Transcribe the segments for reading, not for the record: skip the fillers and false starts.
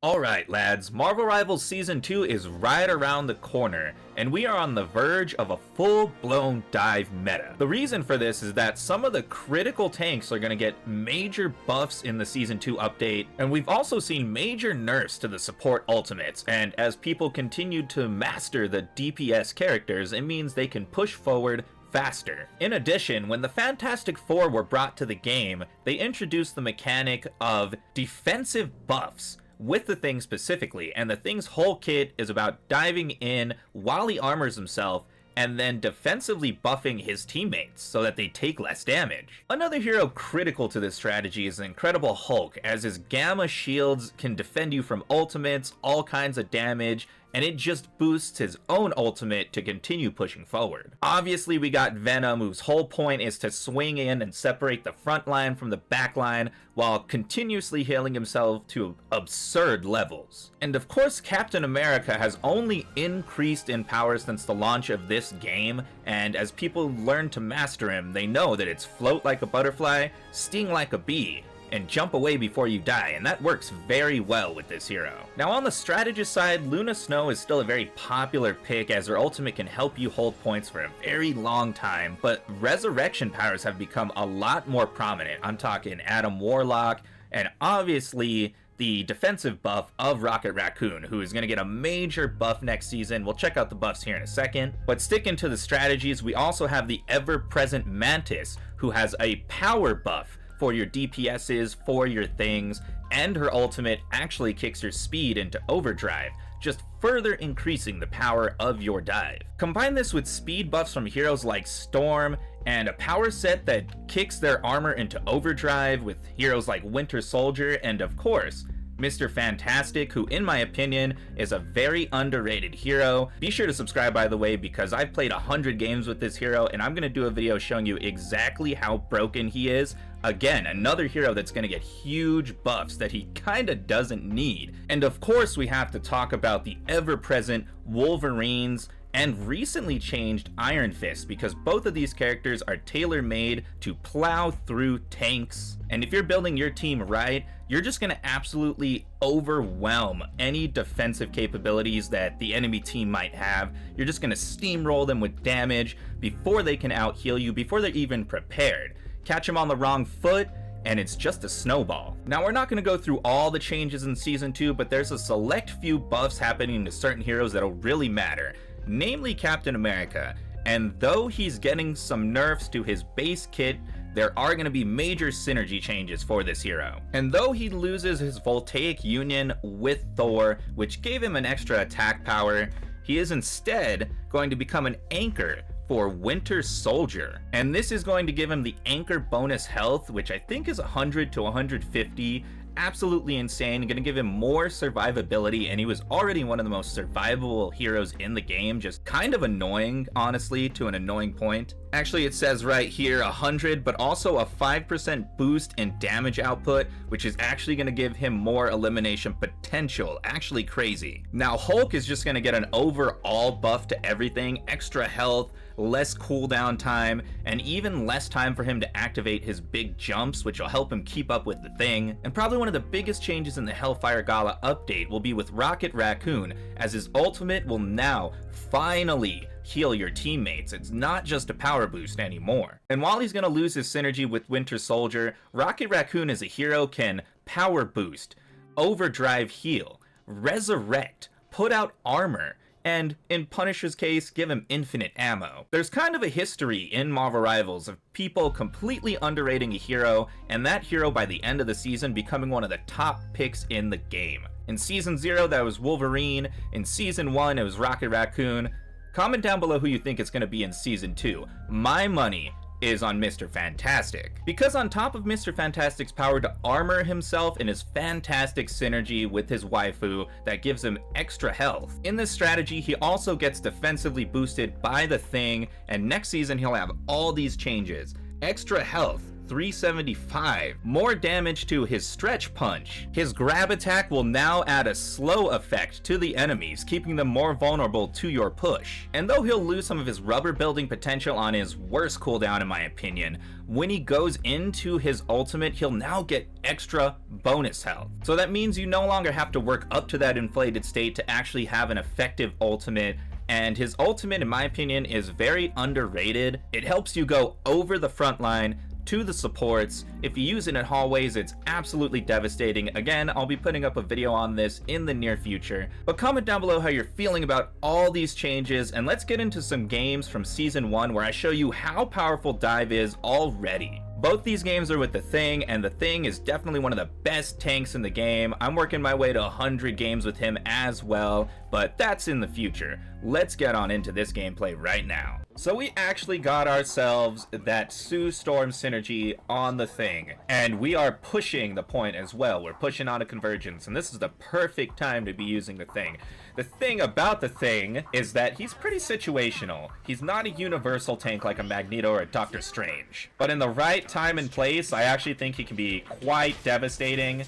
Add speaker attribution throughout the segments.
Speaker 1: Alright lads, Marvel Rivals Season 2 is right around the corner, and we are on the verge of a full-blown dive meta. The reason for this is that some of the critical tanks are going to get major buffs in the Season 2 update, and we've also seen major nerfs to the support ultimates, and as people continue to master the DPS characters, it means they can push forward faster. In addition, when the Fantastic Four were brought to the game, they introduced the mechanic of defensive buffs with the Thing specifically, and the Thing's whole kit is about diving in while he armors himself and then defensively buffing his teammates so that they take less damage. Another hero critical to this strategy is the Incredible Hulk, as his gamma shields can defend you from ultimates, all kinds of damage, and it just boosts his own ultimate to continue pushing forward. Obviously, we got Venom, whose whole point is to swing in and separate the front line from the back line while continuously healing himself to absurd levels. And of course, Captain America has only increased in power since the launch of this game, and as people learn to master him, they know that it's float like a butterfly, sting like a bee, and jump away before you die, and that works very well with this hero. Now on the strategist side, Luna Snow is still a very popular pick as her ultimate can help you hold points for a very long time, but resurrection powers have become a lot more prominent. I'm talking Adam Warlock, and obviously the defensive buff of Rocket Raccoon, who is going to get a major buff next season. We'll check out the buffs here in a second. But sticking to the strategies, we also have the ever-present Mantis, who has a power buff for your DPSs, for your things, and her ultimate actually kicks your speed into overdrive, just further increasing the power of your dive. Combine this with speed buffs from heroes like Storm, and a power set that kicks their armor into overdrive with heroes like Winter Soldier, and of course, Mr. Fantastic, who in my opinion is a very underrated hero. Be sure to subscribe, by the way, because I've played 100 games with this hero and I'm going to do a video showing you exactly how broken he is. Again, another hero that's going to get huge buffs that he kinda doesn't need. And of course we have to talk about the ever-present Wolverines and recently changed Iron Fist, because both of these characters are tailor-made to plow through tanks. And if you're building your team right, you're just going to absolutely overwhelm any defensive capabilities that the enemy team might have. You're just going to steamroll them with damage before they can out-heal you, before they're even prepared. Catch them on the wrong foot, and it's just a snowball. Now, we're not going to go through all the changes in Season 2, but there's a select few buffs happening to certain heroes that'll really matter, namely Captain America. And though he's getting some nerfs to his base kit, there are going to be major synergy changes for this hero. And though he loses his Voltaic Union with Thor, which gave him an extra attack power, he is instead going to become an anchor for Winter Soldier. And this is going to give him the anchor bonus health, which I think is 100 to 150. Absolutely insane, gonna give him more survivability, and he was already one of the most survivable heroes in the game, just kind of annoying, honestly, to an annoying point. Actually, it says right here 100, but also a 5% boost in damage output, which is actually gonna give him more elimination potential. Actually crazy. Now, Hulk is just gonna get an overall buff to everything, extra health, less cooldown time, and even less time for him to activate his big jumps, which will help him keep up with the Thing. And probably one of the biggest changes in the Hellfire Gala update will be with Rocket Raccoon, as his ultimate will now finally heal your teammates. It's not just a power boost anymore. And while he's gonna lose his synergy with Winter Soldier, Rocket Raccoon as a hero can power boost, overdrive heal, resurrect, put out armor, and in Punisher's case, give him infinite ammo. There's kind of a history in Marvel Rivals of people completely underrating a hero, and that hero by the end of the season becoming one of the top picks in the game. In Season 0, that was Wolverine. In Season 1, it was Rocket Raccoon. Comment down below who you think it's going to be in Season 2. My money is on Mr. Fantastic. Because on top of Mr. Fantastic's power to armor himself and his fantastic synergy with his waifu that gives him extra health, in this strategy he also gets defensively boosted by the Thing, and next season he'll have all these changes. Extra health 375. More damage to his stretch punch. His grab attack will now add a slow effect to the enemies, keeping them more vulnerable to your push. And though he'll lose some of his rubber building potential on his worst cooldown in my opinion, when he goes into his ultimate, he'll now get extra bonus health. So that means you no longer have to work up to that inflated state to actually have an effective ultimate. And his ultimate, in my opinion, is very underrated. It helps you go over the front line to the supports. If you use it in hallways, it's absolutely devastating. Again, I'll be putting up a video on this in the near future. But comment down below how you're feeling about all these changes, and let's get into some games from Season 1 where I show you how powerful Dive is already. Both these games are with The Thing, and The Thing is definitely one of the best tanks in the game. I'm working my way to 100 games with him as well, but that's in the future. Let's get on into this gameplay right now. So we actually got ourselves that Sue Storm synergy on The Thing, and we are pushing the point as well. We're pushing on a convergence, and this is the perfect time to be using The Thing. The thing about The Thing is that he's pretty situational. He's not a universal tank like a Magneto or a Doctor Strange. But in the right time and place, I actually think he can be quite devastating.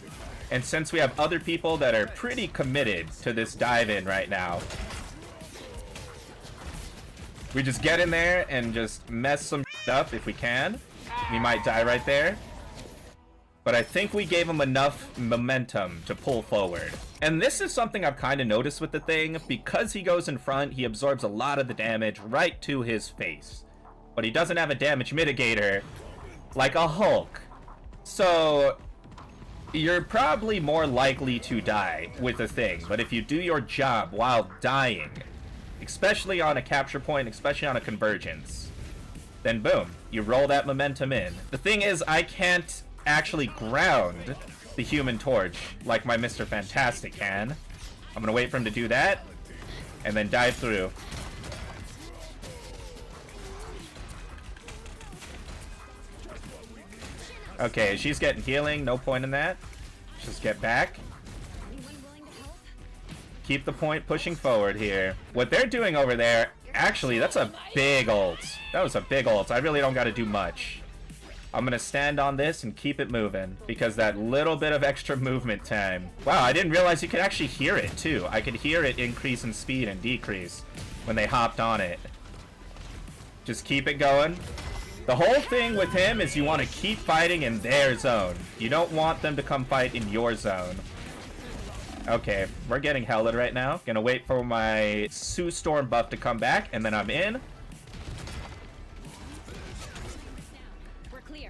Speaker 1: And since we have other people that are pretty committed to this dive-in right now, we just get in there and just mess some up if we can. We might die right there. But I think we gave him enough momentum to pull forward. And this is something I've kind of noticed with The Thing. Because he goes in front, he absorbs a lot of the damage right to his face. But he doesn't have a damage mitigator like a Hulk. So you're probably more likely to die with The Thing. But if you do your job while dying, especially on a capture point, especially on a convergence, then boom, you roll that momentum in. The thing is, I can't actually ground the Human Torch like my Mr. Fantastic can. I'm gonna wait for him to do that, and then dive through. Okay, she's getting healing, no point in that. Just get back. Keep the point pushing forward here. What they're doing over there, actually, that's a big ult. That was a big ult. I really don't gotta do much. I'm gonna stand on this and keep it moving, because that little bit of extra movement time. Wow, I didn't realize you could actually hear it too. I could hear it increase in speed and decrease when they hopped on it. Just keep it going. The whole thing with him is you want to keep fighting in their zone. You don't want them to come fight in your zone. Okay, we're getting helled right now. Gonna wait for my Sue Storm buff to come back, and then I'm in.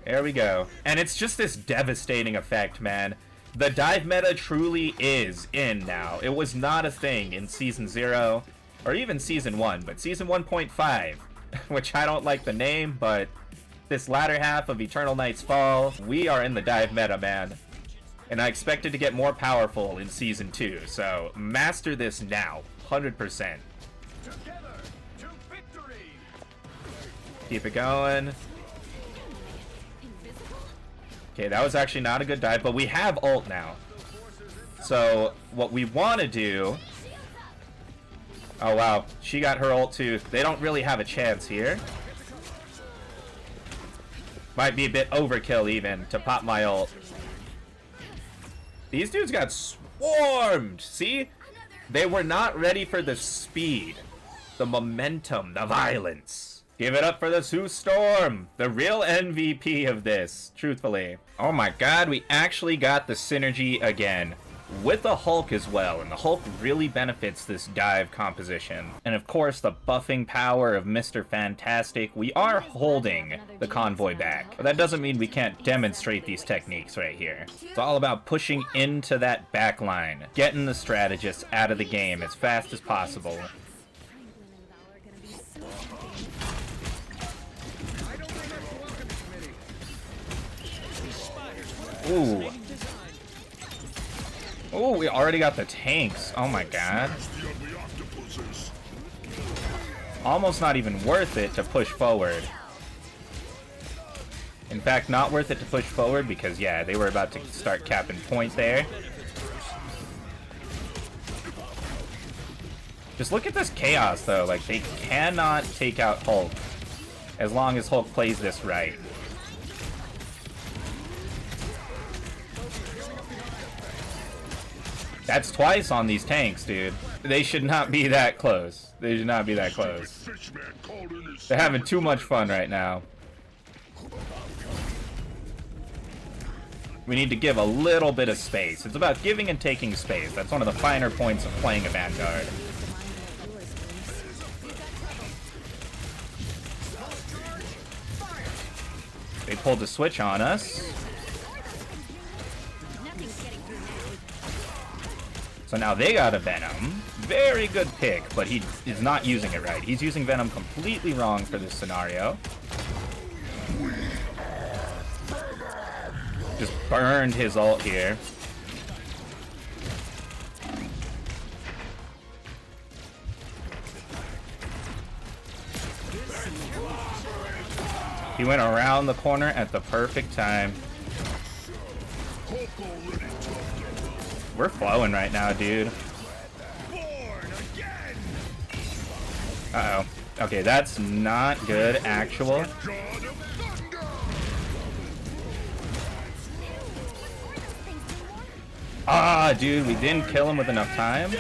Speaker 1: There we go. And it's just this devastating effect, man. The dive meta truly is in now. It was not a thing in Season 0, or even Season 1, but Season 1.5, which I don't like the name, but this latter half of Eternal Night's Fall, we are in the dive meta, man. And I expect it to get more powerful in Season 2, so master this now, 100%. Keep it going. Okay, that was actually not a good dive, but we have ult now. So what we want to do... Oh wow, she got her ult too. They don't really have a chance here. Might be a bit overkill even to pop my ult. These dudes got swarmed. See? They were not ready for the speed, the momentum, the violence. Give it up for the Sue Storm, the real MVP of this, truthfully. Oh my god, we actually got the synergy again. With the Hulk as well, and the Hulk really benefits this dive composition. And of course, the buffing power of Mr. Fantastic. We are holding the convoy back, but that doesn't mean we can't demonstrate these techniques right here. It's all about pushing into that back line, getting the strategists out of the game as fast as possible. Ooh. Oh, we already got the tanks. Oh my god. Almost not even worth it to push forward. In fact, not worth it to push forward because, yeah, they were about to start capping point there. Just look at this chaos, though. Like, they cannot take out Hulk as long as Hulk plays this right. That's twice on these tanks, dude. They should not be that close. They should not be that close. They're having too much fun right now. We need to give a little bit of space. It's about giving and taking space. That's one of the finer points of playing a Vanguard. They pulled the switch on us. So now they got a Venom. Very good pick, but he is not using it right. He's using Venom completely wrong for this scenario. Just burned his ult here. He went around the corner at the perfect time. We're flowing right now, dude. Uh-oh. Okay, that's not good, actual. Ah, dude, we didn't kill him with enough time.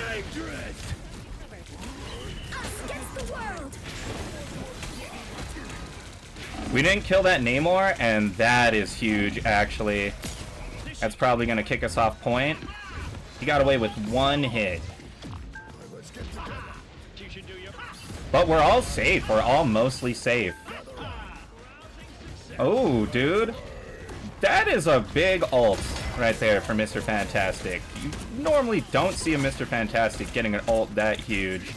Speaker 1: We didn't kill that Namor, and that is huge, actually. That's probably going to kick us off point. He got away with one hit. But we're all safe. We're all mostly safe. Oh, dude. That is a big ult right there for Mr. Fantastic. You normally don't see a Mr. Fantastic getting an ult that huge.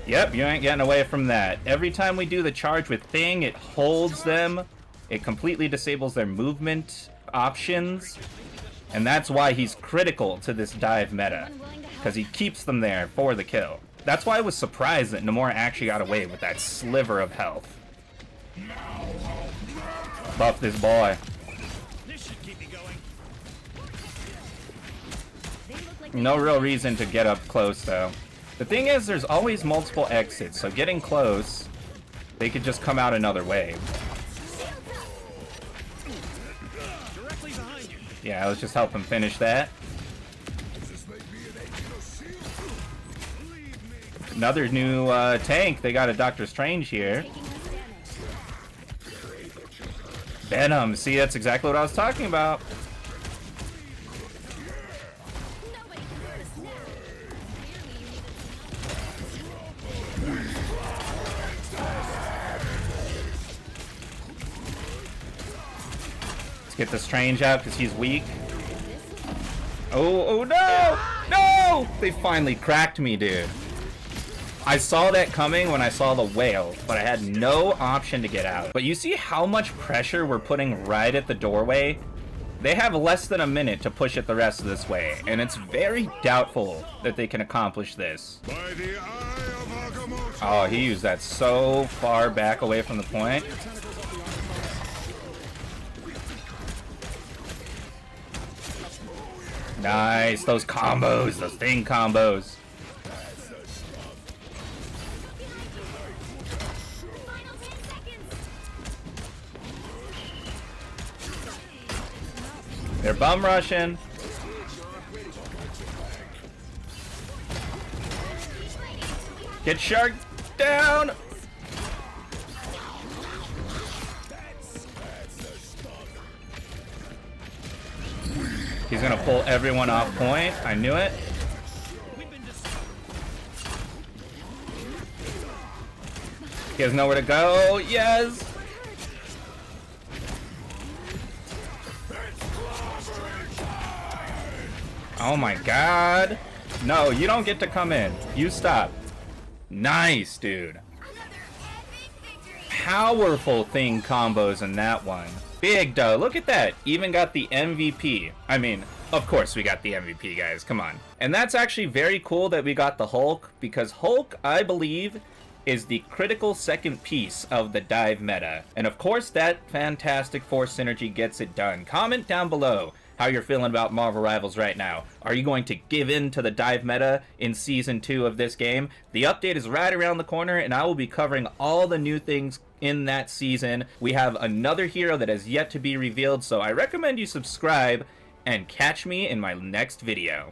Speaker 1: Yep, you ain't getting away from that. Every time we do the charge with Thing, it holds them. It completely disables their movement options. And that's why he's critical to this dive meta. Because he keeps them there for the kill. That's why I was surprised that Namor actually got away with that sliver of health. Buff this boy. No real reason to get up close, though. The thing is, there's always multiple exits, so getting close, they could just come out another way. Yeah, let's just help him finish that. Another new tank. They got a Doctor Strange here. Venom. See, that's exactly what I was talking about. Let's get the Strange out because he's weak. Oh no! No! They finally cracked me, dude. I saw that coming when I saw the whale, but I had no option to get out. But you see how much pressure we're putting right at the doorway? They have less than a minute to push it the rest of this way, and it's very doubtful that they can accomplish this. Oh, he used that so far back away from the point. Nice, those combos, those Thing combos. They're bum rushing. Get Shark down. He's gonna pull everyone off point. I knew it. He has nowhere to go. Yes. Oh my god. No, you don't get to come in. You stop. Nice, dude. Powerful Thing combos in that one. Big though. Look at that. Even got the MVP. I mean, of course we got the MVP, guys. Come on. And that's actually very cool that we got the Hulk, because Hulk, I believe, is the critical second piece of the dive meta. And of course that Fantastic Four synergy gets it done. Comment down below. how you're feeling about Marvel Rivals right now. Are you going to give in to the dive meta in Season 2 of this game? The update is right around the corner, and I will be covering all the new things in that season. We have another hero that has yet to be revealed, so I recommend you subscribe and catch me in my next video.